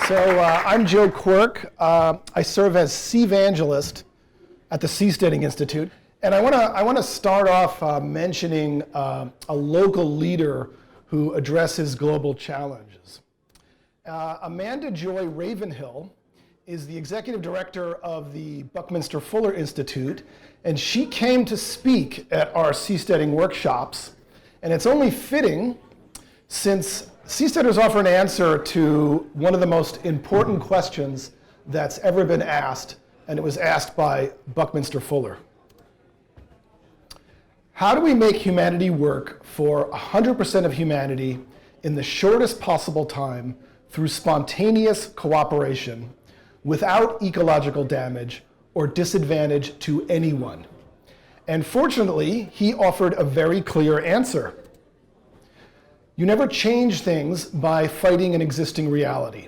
I'm Joe Quirk. I serve as Seavangelist at the Seasteading Institute. And I want to start off mentioning a local leader who addresses global challenges. Amanda Joy Ravenhill is the executive director of the Buckminster Fuller Institute, and she came to speak at our Seasteading workshops. And it's only fitting, since Seasteaders offer an answer to one of the most important questions that's ever been asked, and it was asked by Buckminster Fuller. How do we make humanity work for 100% of humanity in the shortest possible time through spontaneous cooperation without ecological damage or disadvantage to anyone? And fortunately, he offered a very clear answer. You never change things by fighting an existing reality.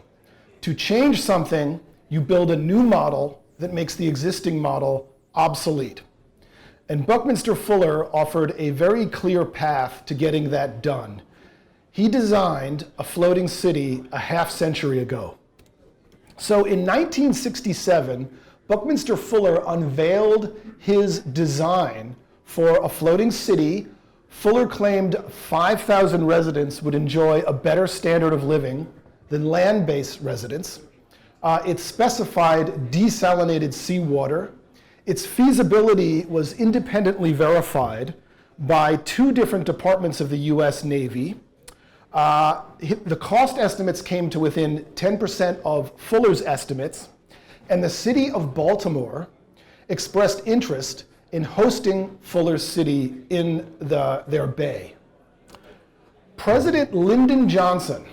To change something, you build a new model that makes the existing model obsolete. And Buckminster Fuller offered a very clear path to getting that done. He designed a floating city a half-century ago. So in 1967, Buckminster Fuller unveiled his design for a floating city. Fuller claimed 5,000 residents would enjoy a better standard of living than land-based residents. It specified desalinated seawater. Its feasibility was independently verified by two different departments of the US Navy. The cost estimates came to within 10% of Fuller's estimates, and the city of Baltimore expressed interest in hosting Fuller's city in their bay. President Lyndon Johnson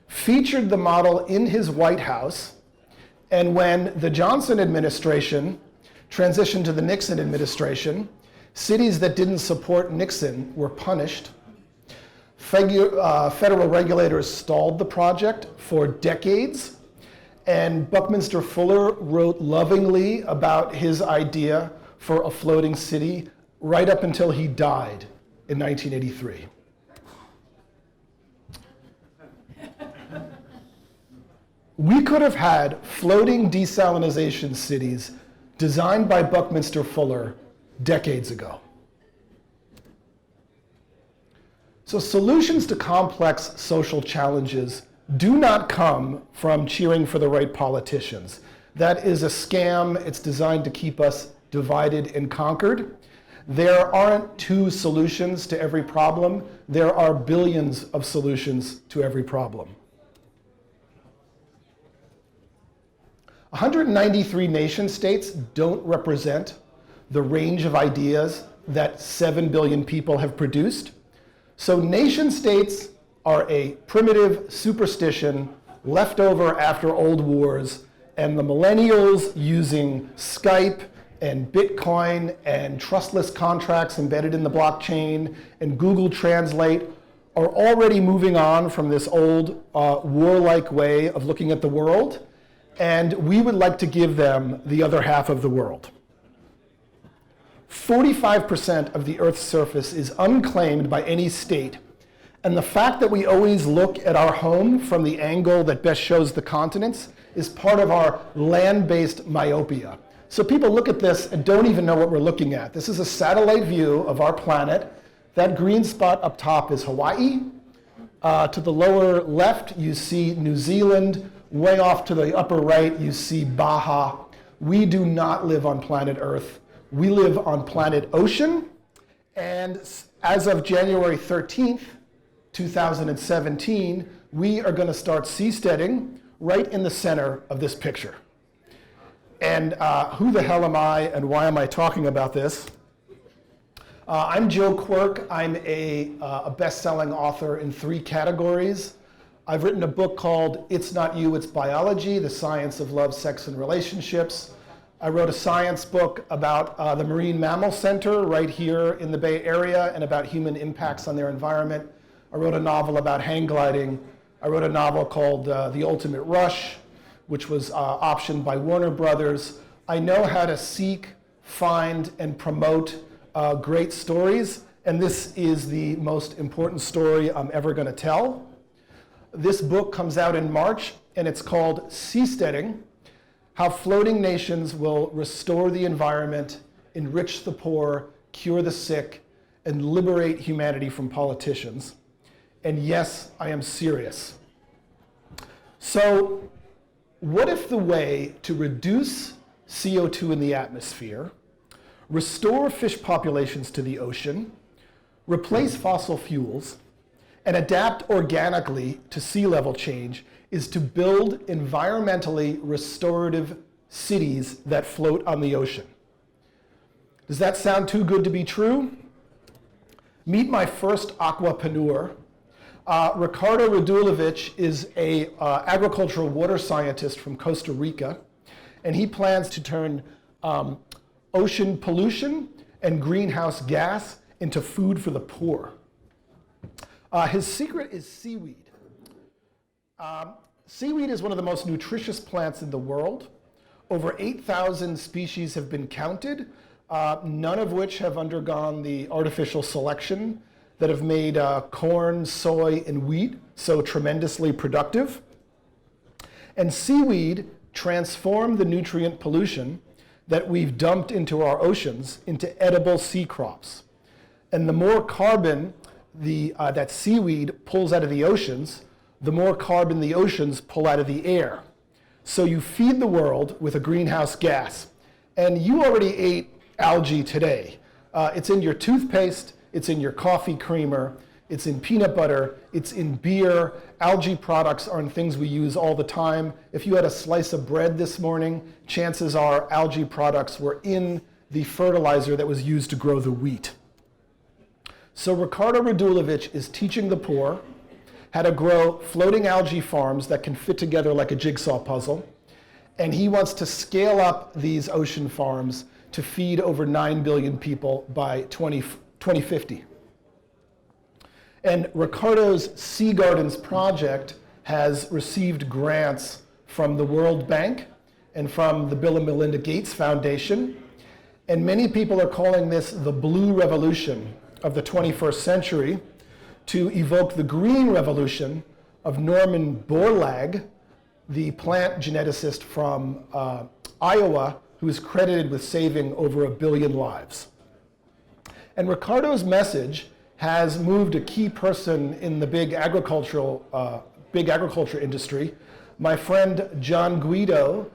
featured the model in his White House, and when the Johnson administration transitioned to the Nixon administration, cities that didn't support Nixon were punished. Federal regulators stalled the project for decades, and Buckminster Fuller wrote lovingly about his idea for a floating city right up until he died in 1983. We could have had floating desalination cities designed by Buckminster Fuller decades ago. So solutions to complex social challenges do not come from cheering for the right politicians. That is a scam. It's designed to keep us divided and conquered. There aren't two solutions to every problem. There are billions of solutions to every problem. 193 nation states don't represent the range of ideas that 7 billion people have produced. So nation states are a primitive superstition left over after old wars, and the millennials using Skype and Bitcoin and trustless contracts embedded in the blockchain and Google Translate are already moving on from this old warlike way of looking at the world, and we would like to give them the other half of the world. 45% of the Earth's surface is unclaimed by any state, and the fact that we always look at our home from the angle that best shows the continents is part of our land-based myopia. So people look at this and don't even know what we're looking at. This is a satellite view of our planet. That green spot up top is Hawaii. To the lower left, you see New Zealand. Way off to the upper right, you see Baja. We do not live on planet Earth. We live on planet Ocean. And as of January 13th, 2017, we are going to start seasteading right in the center of this picture. And who the hell am I and why am I talking about this? I'm Joe Quirk. I'm a best-selling author in 3 categories. I've written a book called It's Not You, It's Biology, The Science of Love, Sex, and Relationships. I wrote a science book about the Marine Mammal Center right here in the Bay Area and about human impacts on their environment. I wrote a novel about hang gliding. I wrote a novel called The Ultimate Rush, which was optioned by Warner Brothers. I know how to seek, find, and promote great stories, and this is the most important story I'm ever going to tell. This book comes out in March, and it's called Seasteading: How Floating Nations Will Restore the Environment, Enrich the Poor, Cure the Sick, and Liberate Humanity from Politicians. And yes, I am serious. So, what if the way to reduce CO2 in the atmosphere, restore fish populations to the ocean, replace fossil fuels, and adapt organically to sea level change is to build environmentally restorative cities that float on the ocean? Does that sound too good to be true? Meet my first aquapreneur. Ricardo Radulovich is an agricultural water scientist from Costa Rica, and he plans to turn ocean pollution and greenhouse gas into food for the poor. His secret is seaweed. Seaweed is one of the most nutritious plants in the world. Over 8,000 species have been counted, none of which have undergone the artificial selection that have made corn, soy, and wheat so tremendously productive. And seaweed transformed the nutrient pollution that we've dumped into our oceans into edible sea crops. And the more carbon that seaweed pulls out of the oceans, the more carbon the oceans pull out of the air. So you feed the world with a greenhouse gas. And you already ate algae today. It's in your toothpaste, it's in your coffee creamer, it's in peanut butter, it's in beer. Algae products are in things we use all the time. If you had a slice of bread this morning, chances are algae products were in the fertilizer that was used to grow the wheat. So Ricardo Radulovich is teaching the poor how to grow floating algae farms that can fit together like a jigsaw puzzle. And he wants to scale up these ocean farms to feed over 9 billion people by 2050. And Ricardo's Sea Gardens project has received grants from the World Bank and from the Bill and Melinda Gates Foundation. And many people are calling this the blue revolution of the 21st century to evoke the green revolution of Norman Borlaug, the plant geneticist from Iowa, who is credited with saving over 1 billion lives. And Ricardo's message has moved a key person in the big agriculture industry. My friend John Guido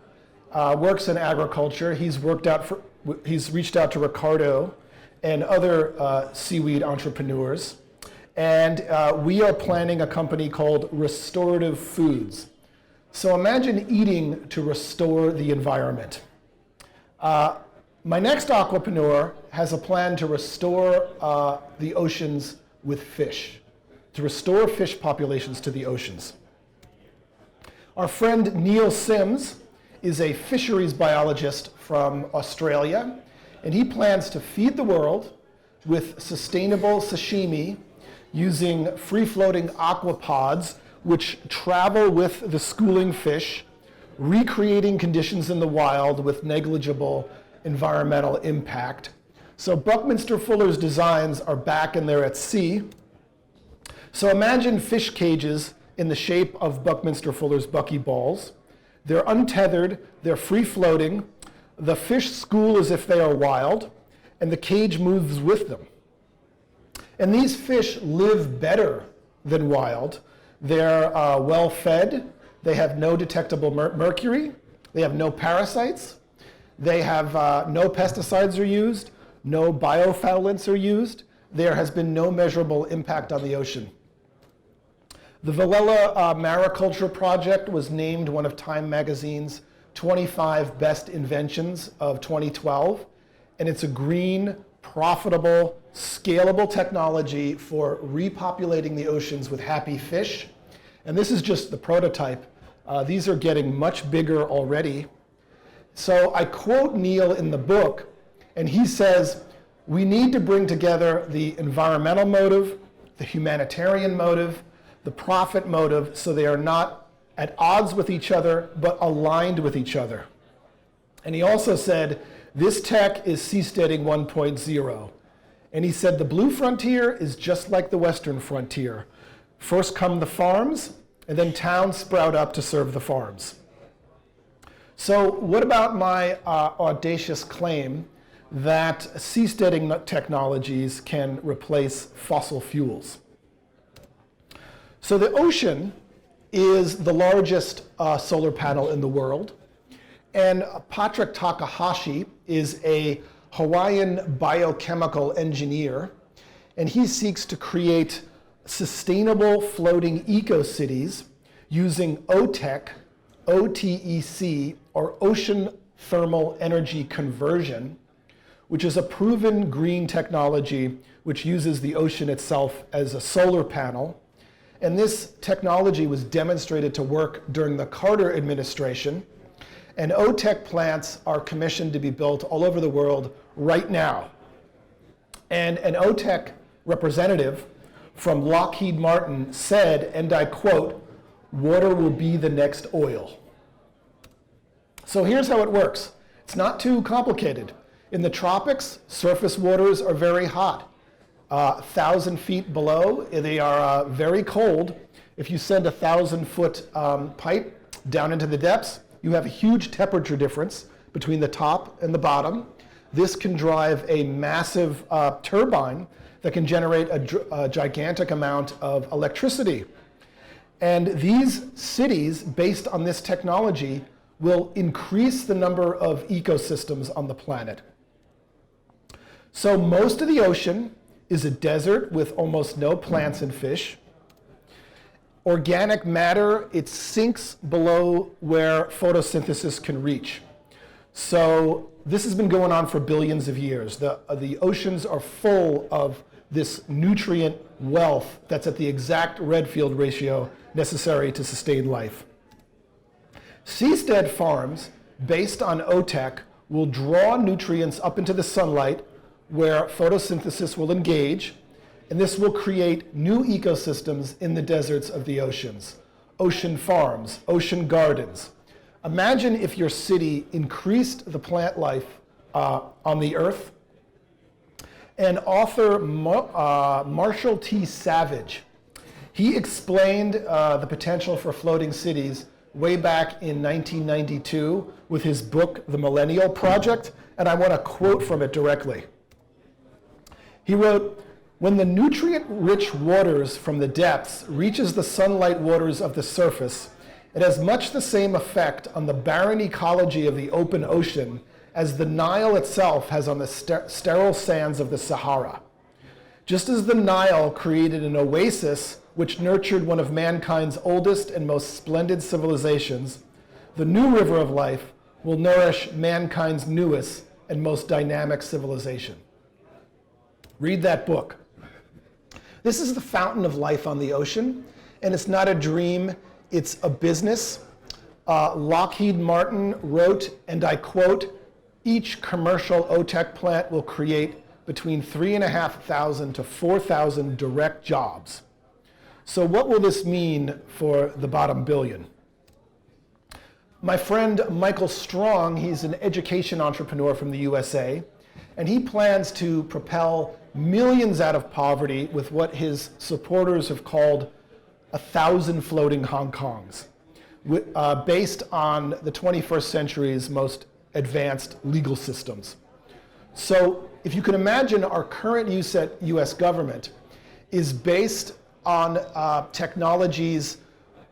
works in agriculture. He's reached out to Ricardo and other seaweed entrepreneurs. And we are planning a company called Restorative Foods. So imagine eating to restore the environment. My next aquapreneur has a plan to restore the oceans with fish, to restore fish populations to the oceans. Our friend Neil Sims is a fisheries biologist from Australia, and he plans to feed the world with sustainable sashimi using free-floating aquapods which travel with the schooling fish, recreating conditions in the wild with negligible environmental impact. So Buckminster Fuller's designs are back and they're at sea. So imagine fish cages in the shape of Buckminster Fuller's buckyballs. They're untethered, they're free-floating. The fish school as if they are wild, and the cage moves with them. And these fish live better than wild. They're well-fed, they have no detectable mercury, they have no parasites, they have no pesticides are used, no biofoulants are used. There has been no measurable impact on the ocean. The Velella Mariculture Project was named one of Time Magazine's 25 best inventions of 2012, and it's a green, profitable, scalable technology for repopulating the oceans with happy fish. And this is just the prototype. These are getting much bigger already. So I quote Neil in the book, and he says, we need to bring together the environmental motive, the humanitarian motive, the profit motive, so they are not at odds with each other, but aligned with each other. And he also said, this tech is Seasteading 1.0. And he said, the blue frontier is just like the western frontier. First come the farms, and then towns sprout up to serve the farms. So what about my audacious claim that seasteading technologies can replace fossil fuels? So the ocean is the largest solar panel in the world, and Patrick Takahashi is a Hawaiian biochemical engineer, and he seeks to create sustainable floating eco-cities using OTEC, OTEC, or ocean thermal energy conversion, which is a proven green technology which uses the ocean itself as a solar panel. And this technology was demonstrated to work during the Carter administration. And OTEC plants are commissioned to be built all over the world right now. And an OTEC representative from Lockheed Martin said, and I quote, "Water will be the next oil." So here's how it works. It's not too complicated. In the tropics, surface waters are very hot. 1,000 feet below, they are very cold. If you send a 1,000-foot pipe down into the depths, you have a huge temperature difference between the top and the bottom. This can drive a massive turbine that can generate a gigantic amount of electricity. And these cities, based on this technology, will increase the number of ecosystems on the planet. So most of the ocean is a desert with almost no plants and fish. Organic matter, it sinks below where photosynthesis can reach. So this has been going on for billions of years. The oceans are full of this nutrient wealth that's at the exact Redfield ratio necessary to sustain life. Seastead farms, based on OTEC, will draw nutrients up into the sunlight where photosynthesis will engage, and this will create new ecosystems in the deserts of the oceans. Ocean farms, ocean gardens. Imagine if your city increased the plant life on the earth. And author Marshall T. Savage, he explained the potential for floating cities way back in 1992 with his book, The Millennial Project, and I want to quote from it directly. He wrote, "When the nutrient-rich waters from the depths reaches the sunlight waters of the surface, it has much the same effect on the barren ecology of the open ocean as the Nile itself has on the sterile sands of the Sahara. Just as the Nile created an oasis which nurtured one of mankind's oldest and most splendid civilizations, the new river of life will nourish mankind's newest and most dynamic civilization." Read that book. This is the fountain of life on the ocean, and it's not a dream, it's a business. Lockheed Martin wrote, and I quote, "Each commercial OTEC plant will create between 3,500 to 4,000 direct jobs." So what will this mean for the bottom billion? My friend Michael Strong, he's an education entrepreneur from the USA, and he plans to propel millions out of poverty with what his supporters have called 1,000 floating Hong Kongs, based on the 21st century's most advanced legal systems. So if you can imagine, our current US government is based on technologies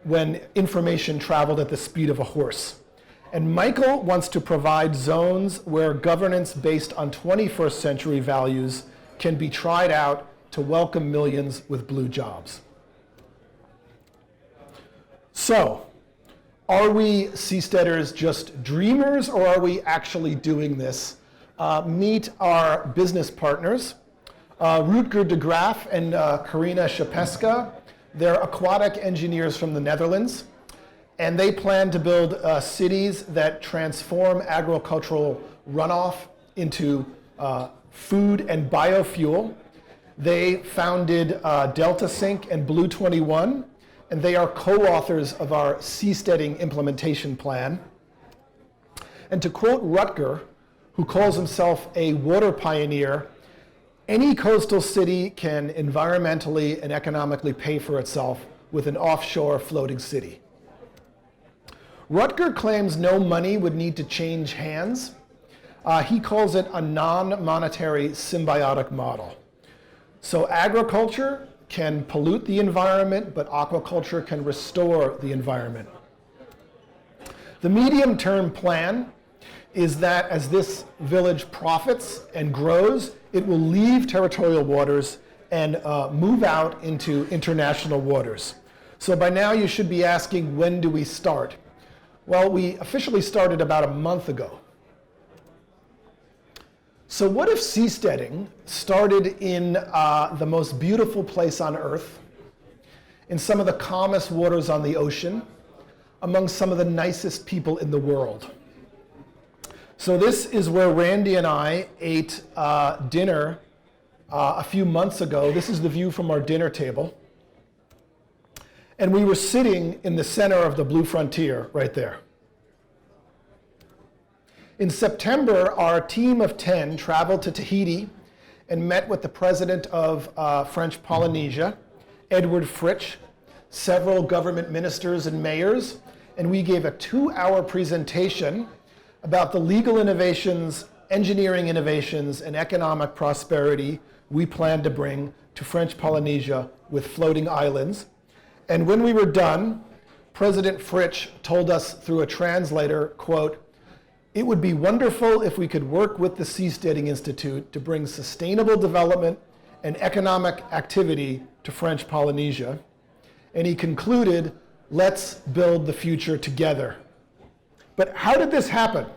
when information traveled at the speed of a horse. And Michael wants to provide zones where governance based on 21st century values can be tried out to welcome millions with blue jobs. So, are we seasteaders just dreamers, or are we actually doing this? Meet our business partners, Rutger de Graaf and Karina Schapeska. They're aquatic engineers from the Netherlands, and they plan to build cities that transform agricultural runoff into food and biofuel. They founded DeltaSync and Blue 21, and they are co-authors of our Seasteading implementation plan. And to quote Rutger, who calls himself a water pioneer, "Any coastal city can environmentally and economically pay for itself with an offshore floating city. Rutger claims no money would need to change hands. He calls it a non-monetary symbiotic model. So agriculture can pollute the environment, but aquaculture can restore the environment. The medium-term plan is that as this village profits and grows, it will leave territorial waters and move out into international waters. So by now you should be asking, when do we start? Well, we officially started about a month ago. So what if seasteading started in the most beautiful place on Earth, in some of the calmest waters on the ocean, among some of the nicest people in the world? So this is where Randy and I ate dinner a few months ago. This is the view from our dinner table. And we were sitting in the center of the blue frontier right there. In September, our team of 10 traveled to Tahiti and met with the president of French Polynesia, Edward Fritsch, several government ministers and mayors, and we gave a 2-hour presentation about the legal innovations, engineering innovations, and economic prosperity we plan to bring to French Polynesia with floating islands. And when we were done, President Fritsch told us through a translator, quote, "It would be wonderful if we could work with the Seasteading Institute to bring sustainable development and economic activity to French Polynesia." And he concluded, "Let's build the future together." But how did this happen?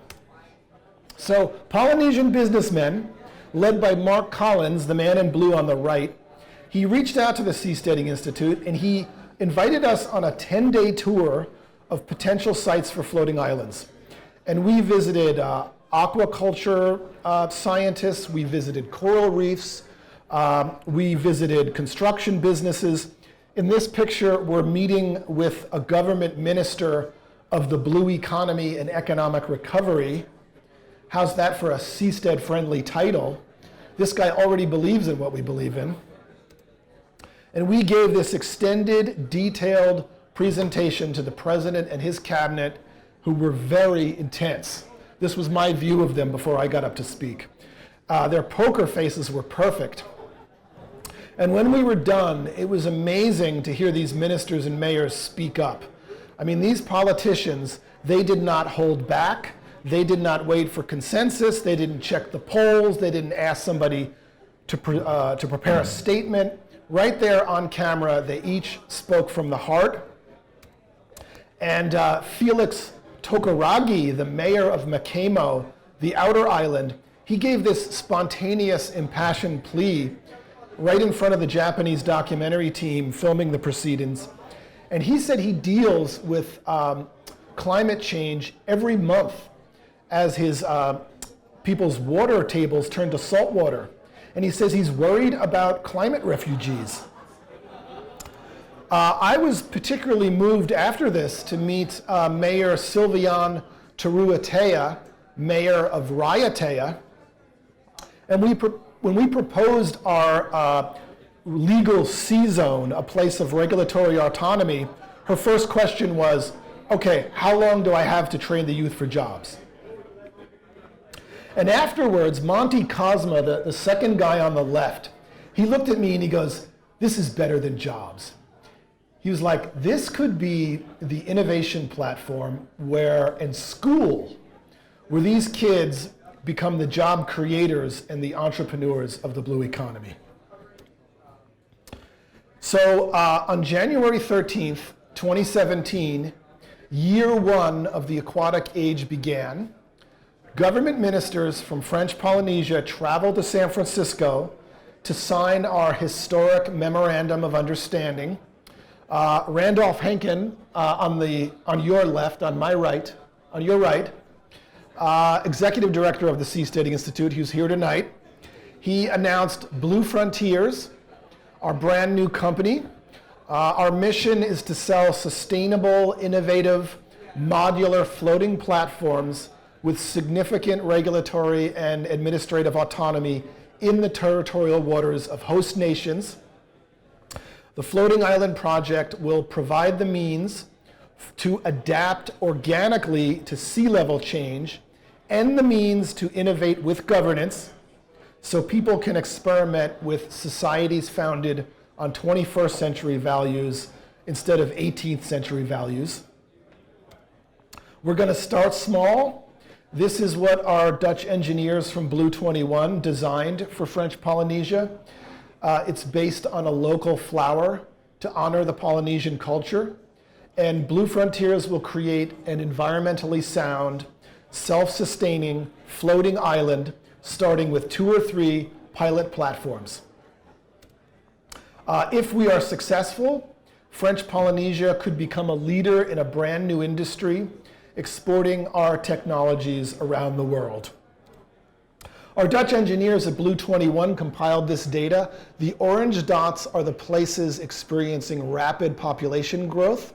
So Polynesian businessmen, led by Mark Collins, the man in blue on the right, he reached out to the Seasteading Institute and he invited us on a 10-day tour of potential sites for floating islands. And we visited aquaculture scientists, we visited coral reefs, we visited construction businesses. In this picture, we're meeting with a government minister of the blue economy and economic recovery. How's that for a seastead-friendly title? This guy already believes in what we believe in. And we gave this extended, detailed presentation to the president and his cabinet, who were very intense. This was my view of them before I got up to speak. Their poker faces were perfect. And when we were done, it was amazing to hear these ministers and mayors speak up. I mean, these politicians, they did not hold back. They did not wait for consensus. They didn't check the polls. They didn't ask somebody to prepare a statement. Right there on camera, they each spoke from the heart. And Felix Tokaragi, the mayor of Makemo, the outer island, he gave this spontaneous, impassioned plea right in front of the Japanese documentary team filming the proceedings. And he said he deals with climate change every month as his people's water tables turn to salt water. And he says he's worried about climate refugees. I was particularly moved after this to meet Mayor Sylviane Taruatea, mayor of Raiatea. And when we proposed our legal sea zone, a place of regulatory autonomy, her first question was, okay, how long do I have to train the youth for jobs? And afterwards, Monty Cosma, the second guy on the left, he looked at me and he goes, "This is better than jobs." He was like, this could be the innovation platform where in school, where these kids become the job creators and the entrepreneurs of the blue economy. So on January 13th, 2017, year one of the aquatic age began. Government ministers from French Polynesia traveled to San Francisco to sign our historic Memorandum of Understanding. Randolph Henkin on your left, on my right, on your right, executive director of the Seasteading Institute, who's here tonight. He announced Blue Frontiers, our brand new company. Our mission is to sell sustainable, innovative, modular floating platforms with significant regulatory and administrative autonomy in the territorial waters of host nations. The Floating Island Project will provide the means to adapt organically to sea level change and the means to innovate with governance so people can experiment with societies founded on 21st century values instead of 18th century values. We're going to start small. This is what our Dutch engineers from Blue 21 designed for French Polynesia. It's based on a local flower to honor the Polynesian culture. And Blue Frontiers will create an environmentally sound, self-sustaining, floating island starting with 2 or 3 pilot platforms. If we are successful, French Polynesia could become a leader in a brand new industry, exporting our technologies around the world. Our Dutch engineers at Blue 21 compiled this data. The orange dots are the places experiencing rapid population growth.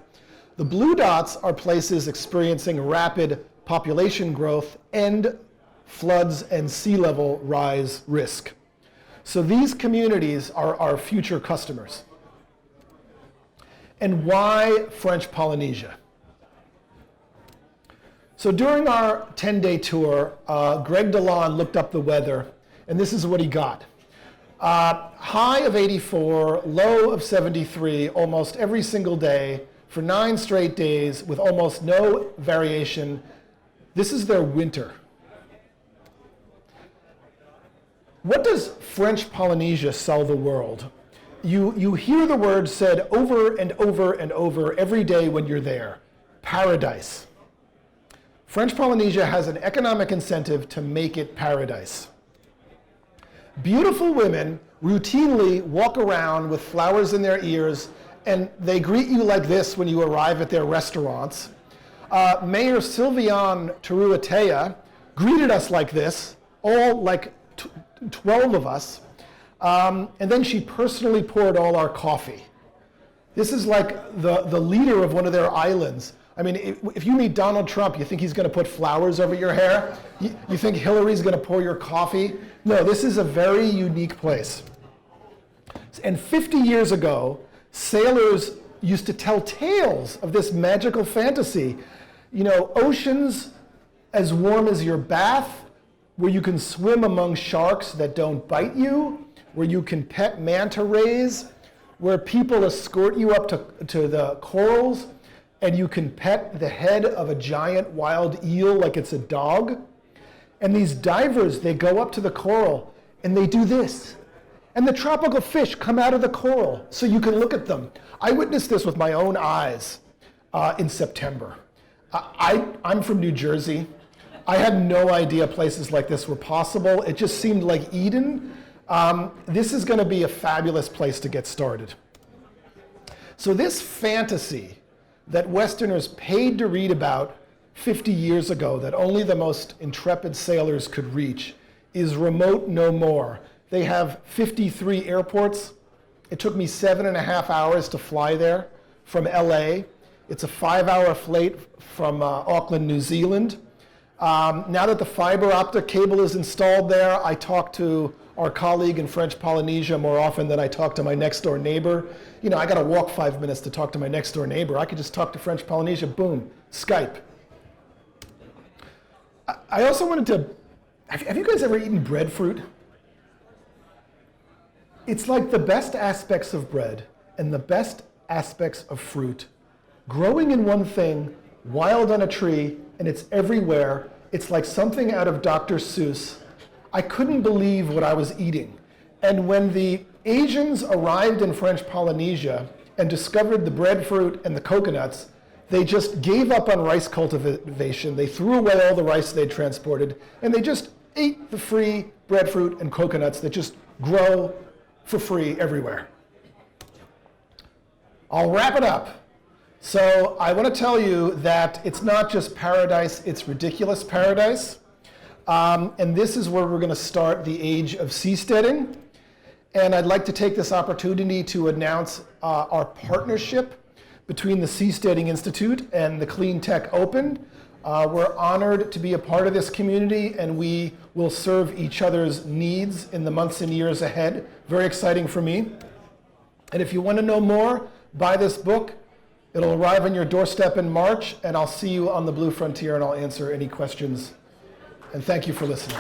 The blue dots are places experiencing rapid population growth and floods and sea level rise risk. So these communities are our future customers. And why French Polynesia? So during our 10-day tour, Greg DeLon looked up the weather, and this is what he got. High of 84, low of 73, almost every single day for 9 straight days with almost no variation. This is their winter. What does French Polynesia sell the world? You hear the word said over and over and over every day when you're there. Paradise. French Polynesia has an economic incentive to make it paradise. Beautiful women routinely walk around with flowers in their ears, and they greet you like this when you arrive at their restaurants. Mayor Sylviane Taruatea greeted us like this, all like 12 of us, and then she personally poured all our coffee. This is like the leader of one of their islands. I mean, if you meet Donald Trump, you think he's going to put flowers over your hair? You think Hillary's going to pour your coffee? No, this is a very unique place. And 50 years ago, sailors used to tell tales of this magical fantasy. You know, oceans as warm as your bath, where you can swim among sharks that don't bite you, where you can pet manta rays, where people escort you up to the corals, and you can pet the head of a giant wild eel like it's a dog. And these divers, they go up to the coral and they do this. And the tropical fish come out of the coral so you can look at them. I witnessed this with my own eyes in September. I'm from New Jersey. I had no idea places like this were possible. It just seemed like Eden. This is going to be a fabulous place to get started. So this fantasy that Westerners paid to read about 50 years ago that only the most intrepid sailors could reach is remote no more. They have 53 airports. It took me 7.5 hours to fly there from LA. It's a 5-hour flight from Auckland, New Zealand. Now that the fiber optic cable is installed there, I talk to our colleague in French Polynesia more often than I talk to my next door neighbor. You know, I gotta walk 5 minutes to talk to my next door neighbor. I could just talk to French Polynesia, boom, Skype. I also wanted to, have you guys ever eaten breadfruit? It's like the best aspects of bread and the best aspects of fruit. Growing in one thing, wild on a tree, and it's everywhere. It's like something out of Dr. Seuss. I couldn't believe what I was eating. And when the Asians arrived in French Polynesia and discovered the breadfruit and the coconuts, they just gave up on rice cultivation. They threw away all the rice they'd transported, and they just ate the free breadfruit and coconuts that just grow for free everywhere. I'll wrap it up. So I want to tell you that it's not just paradise, it's ridiculous paradise. And this is where we're going to start the age of seasteading. And I'd like to take this opportunity to announce our partnership between the Seasteading Institute and the Clean Tech Open. We're honored to be a part of this community, and we will serve each other's needs in the months and years ahead. Very exciting for me. And if you want to know more, buy this book. It'll arrive on your doorstep in March, and I'll see you on the Blue Frontier, and I'll answer any questions. And thank you for listening.